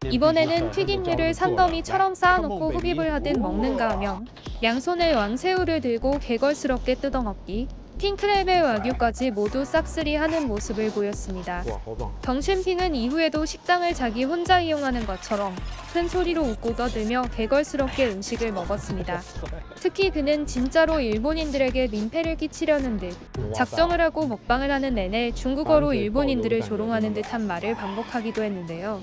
이번에는 튀김류를 산더미처럼 쌓아놓고 흡입을 하듯 먹는가 하면 양손에 왕새우를 들고 개걸스럽게 뜯어먹기, 킹크랩의 와규까지 모두 싹쓸이 하는 모습을 보였습니다. 덩심핑은 이후에도 식당을 자기 혼자 이용하는 것처럼 큰 소리로 웃고 떠들며 개걸스럽게 음식을 먹었습니다. 특히 그는 진짜로 일본인들에게 민폐를 끼치려는 듯 작정을 하고 먹방을 하는 내내 중국어로 일본인들을 조롱하는 듯한 말을 반복하기도 했는데요.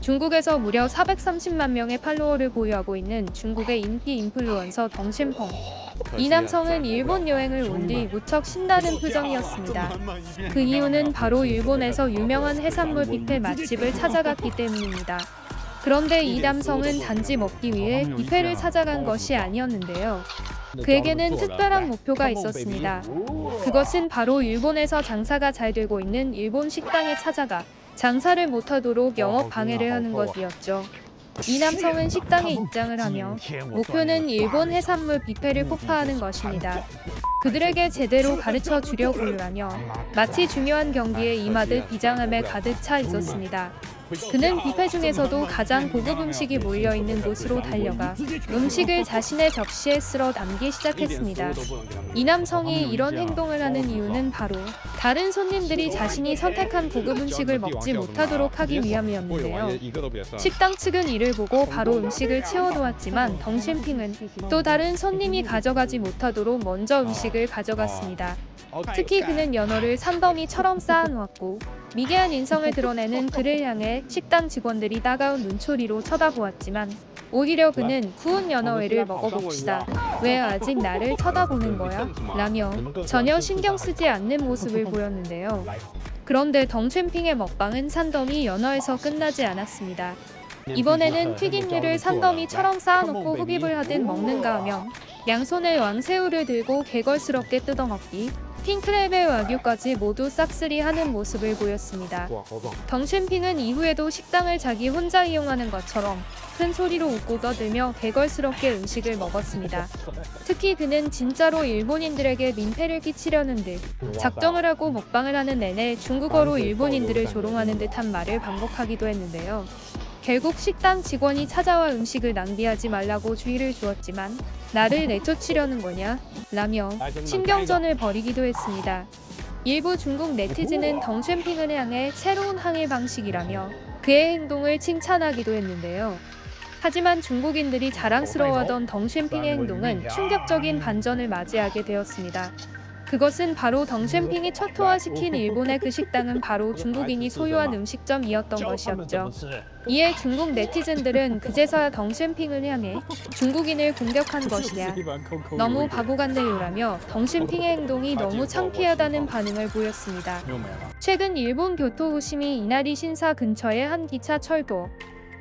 중국에서 무려 430만 명의 팔로워를 보유하고 있는 중국의 인기 인플루언서 덩심펑. 이 남성은 일본 여행을 온 뒤 무척 신나는 표정이었습니다. 그 이유는 바로 일본에서 유명한 해산물 뷔페 맛집을 찾아갔기 때문입니다. 그런데 이 남성은 단지 먹기 위해 뷔페를 찾아간 것이 아니었는데요. 그에게는 특별한 목표가 있었습니다. 그것은 바로 일본에서 장사가 잘 되고 있는 일본 식당에 찾아가 장사를 못하도록 영업 방해를 하는 것이었죠. 이 남성은 식당에 입장을 하며 목표는 일본 해산물 뷔페를 폭파하는 것입니다. 그들에게 제대로 가르쳐 주려고 하며 마치 중요한 경기에 임하듯 비장함에 가득 차 있었습니다. 그는 뷔페 중에서도 가장 고급 음식이 몰려있는 곳으로 달려가 음식을 자신의 접시에 쓸어 담기 시작했습니다. 이 남성이 이런 행동을 하는 이유는 바로 다른 손님들이 자신이 선택한 고급 음식을 먹지 못하도록 하기 위함이었는데요. 식당 측은 이를 보고 바로 음식을 채워놓았지만 덩심핑은 또 다른 손님이 가져가지 못하도록 먼저 음식을 가져갔습니다. 특히 그는 연어를 산더미처럼 쌓아놓았고 미개한 인성을 드러내는 그를 향해 식당 직원들이 따가운 눈초리로 쳐다보았지만 오히려 그는 구운 연어회를 먹어봅시다. 왜 아직 나를 쳐다보는 거야? 라며 전혀 신경 쓰지 않는 모습을 보였는데요. 그런데 덩심핑의 먹방은 산더미 연어에서 끝나지 않았습니다. 이번에는 튀김류를 산더미처럼 쌓아놓고 흡입을 하듯 먹는가 하면 양손에 왕새우를 들고 개걸스럽게 뜯어먹기, 킹크랩의 와규까지 모두 싹쓸이 하는 모습을 보였습니다. 덩심핑은 이후에도 식당을 자기 혼자 이용하는 것처럼 큰 소리로 웃고 떠들며 개걸스럽게 음식을 먹었습니다. 특히 그는 진짜로 일본인들에게 민폐를 끼치려는 듯 작정을 하고 먹방을 하는 내내 중국어로 일본인들을 조롱하는 듯한 말을 반복하기도 했는데요. 결국 식당 직원이 찾아와 음식을 낭비하지 말라고 주의를 주었지만 나를 내쫓으려는 거냐? 라며 신경전을 벌이기도 했습니다. 일부 중국 네티즌은 덩심핑을 향해 새로운 항해 방식이라며 그의 행동을 칭찬하기도 했는데요. 하지만 중국인들이 자랑스러워하던 덩심핑의 행동은 충격적인 반전을 맞이하게 되었습니다. 그것은 바로 덩심핑이 초토화시킨 일본의 그 식당은 바로 중국인이 소유한 음식점이었던 것이었죠. 이에 중국 네티즌들은 그제서야 덩심핑을 향해 중국인을 공격한 것이냐, 너무 바보 같네요라며 덩심핑의 행동이 너무 창피하다는 반응을 보였습니다. 최근 일본 교토후시미 이나리 신사 근처의 한 기차철도,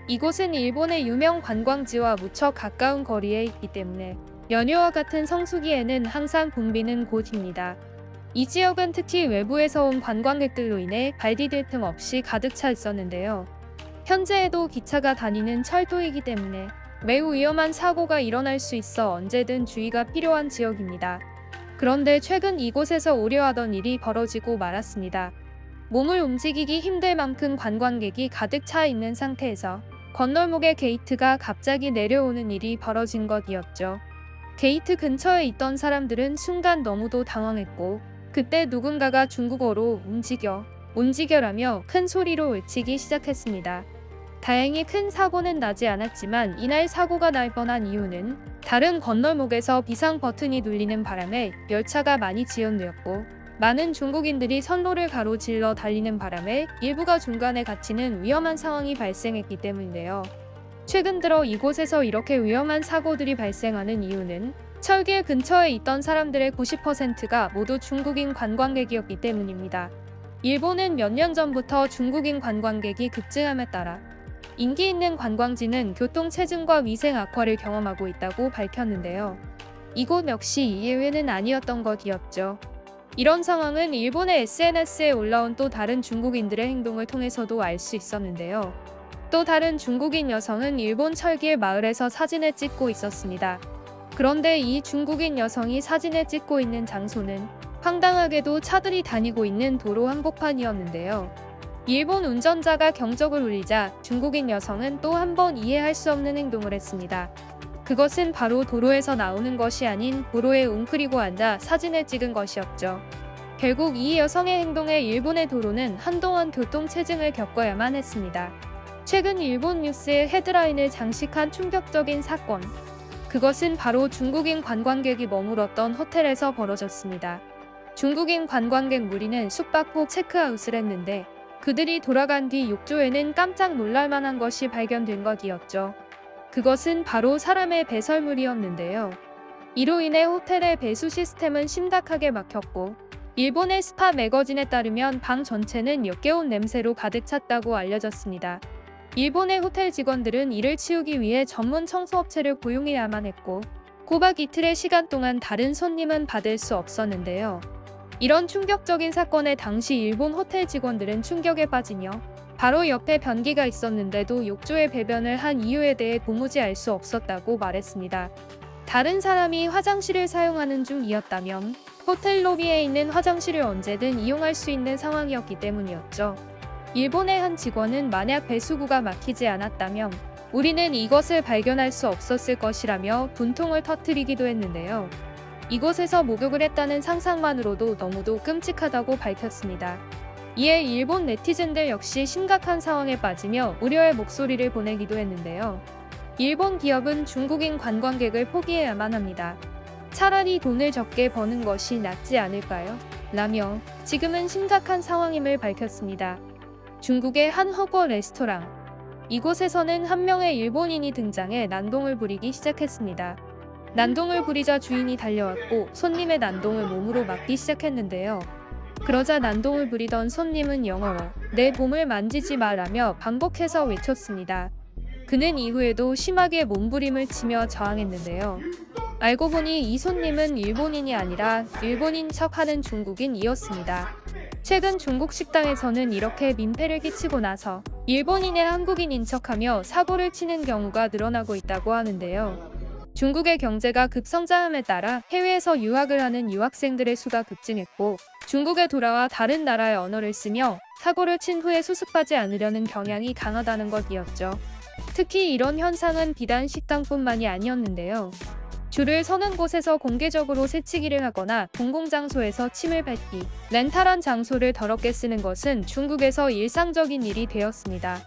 이곳은 일본의 유명 관광지와 무척 가까운 거리에 있기 때문에 연휴와 같은 성수기에는 항상 붐비는 곳입니다. 이 지역은 특히 외부에서 온 관광객들로 인해 발 디딜 틈 없이 가득 차 있었는데요. 현재에도 기차가 다니는 철도이기 때문에 매우 위험한 사고가 일어날 수 있어 언제든 주의가 필요한 지역입니다. 그런데 최근 이곳에서 우려하던 일이 벌어지고 말았습니다. 몸을 움직이기 힘들 만큼 관광객이 가득 차 있는 상태에서 건널목의 게이트가 갑자기 내려오는 일이 벌어진 것이었죠. 게이트 근처에 있던 사람들은 순간 너무도 당황했고 그때 누군가가 중국어로 움직여라며 큰 소리로 외치기 시작했습니다. 다행히 큰 사고는 나지 않았지만 이날 사고가 날 뻔한 이유는 다른 건널목에서 비상 버튼이 눌리는 바람에 열차가 많이 지연되었고 많은 중국인들이 선로를 가로질러 달리는 바람에 일부가 중간에 갇히는 위험한 상황이 발생했기 때문인데요. 최근 들어 이곳에서 이렇게 위험한 사고들이 발생하는 이유는 철길 근처에 있던 사람들의 90%가 모두 중국인 관광객이었기 때문입니다. 일본은 몇 년 전부터 중국인 관광객이 급증함에 따라 인기 있는 관광지는 교통 체증과 위생 악화를 경험하고 있다고 밝혔는데요. 이곳 역시 이 예외는 아니었던 것이었죠. 이런 상황은 일본의 SNS에 올라온 또 다른 중국인들의 행동을 통해서도 알 수 있었는데요. 또 다른 중국인 여성은 일본 철길 마을에서 사진을 찍고 있었습니다. 그런데 이 중국인 여성이 사진을 찍고 있는 장소는 황당하게도 차들이 다니고 있는 도로 한복판이었는데요. 일본 운전자가 경적을 울리자 중국인 여성은 또 한 번 이해할 수 없는 행동을 했습니다. 그것은 바로 도로에서 나오는 것이 아닌 도로에 웅크리고 앉아 사진을 찍은 것이었죠. 결국 이 여성의 행동에 일본의 도로는 한동안 교통체증을 겪어야만 했습니다. 최근 일본 뉴스의 헤드라인을 장식한 충격적인 사건. 그것은 바로 중국인 관광객이 머물었던 호텔에서 벌어졌습니다. 중국인 관광객 무리는 숙박 후 체크아웃을 했는데 그들이 돌아간 뒤 욕조에는 깜짝 놀랄만한 것이 발견된 것이었죠. 그것은 바로 사람의 배설물이었는데요. 이로 인해 호텔의 배수 시스템은 심각하게 막혔고 일본의 스파 매거진에 따르면 방 전체는 역겨운 냄새로 가득 찼다고 알려졌습니다. 일본의 호텔 직원들은 이를 치우기 위해 전문 청소업체를 고용해야만 했고 꼬박 이틀의 시간 동안 다른 손님은 받을 수 없었는데요. 이런 충격적인 사건에 당시 일본 호텔 직원들은 충격에 빠지며 바로 옆에 변기가 있었는데도 욕조에 배변을 한 이유에 대해 도무지 알 수 없었다고 말했습니다. 다른 사람이 화장실을 사용하는 중이었다면 호텔 로비에 있는 화장실을 언제든 이용할 수 있는 상황이었기 때문이었죠. 일본의 한 직원은 만약 배수구가 막히지 않았다면 우리는 이것을 발견할 수 없었을 것이라며 분통을 터뜨리기도 했는데요. 이곳에서 목욕을 했다는 상상만으로도 너무도 끔찍하다고 밝혔습니다. 이에 일본 네티즌들 역시 심각한 상황에 빠지며 우려의 목소리를 보내기도 했는데요. 일본 기업은 중국인 관광객을 포기해야만 합니다. 차라리 돈을 적게 버는 것이 낫지 않을까요? 라며 지금은 심각한 상황임을 밝혔습니다. 중국의 한 허거 레스토랑. 이곳에서는 한 명의 일본인이 등장해 난동을 부리기 시작했습니다. 난동을 부리자 주인이 달려왔고 손님의 난동을 몸으로 막기 시작했는데요. 그러자 난동을 부리던 손님은 영어로 "내 몸을 만지지 마"라며 반복해서 외쳤습니다. 그는 이후에도 심하게 몸부림을 치며 저항했는데요. 알고 보니 이 손님은 일본인이 아니라 일본인 척하는 중국인이었습니다. 최근 중국 식당에서는 이렇게 민폐를 끼치고 나서 일본인의 한국인인 척하며 사고를 치는 경우가 늘어나고 있다고 하는데요. 중국의 경제가 급성장함에 따라 해외에서 유학을 하는 유학생들의 수가 급증했고 중국에 돌아와 다른 나라의 언어를 쓰며 사고를 친 후에 수습하지 않으려는 경향이 강하다는 것이었죠. 특히 이런 현상은 비단 식당뿐만이 아니었는데요. 줄을 서는 곳에서 공개적으로 새치기를 하거나 공공장소에서 침을 뱉기, 렌탈한 장소를 더럽게 쓰는 것은 중국에서 일상적인 일이 되었습니다.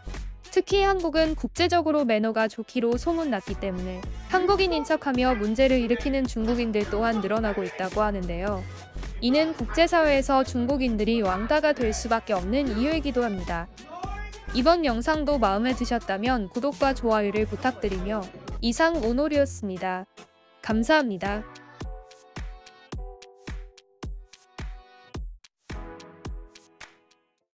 특히 한국은 국제적으로 매너가 좋기로 소문났기 때문에 한국인인 척하며 문제를 일으키는 중국인들 또한 늘어나고 있다고 하는데요. 이는 국제사회에서 중국인들이 왕따가 될 수밖에 없는 이유이기도 합니다. 이번 영상도 마음에 드셨다면 구독과 좋아요를 부탁드리며 이상 오노리였습니다. 감사합니다.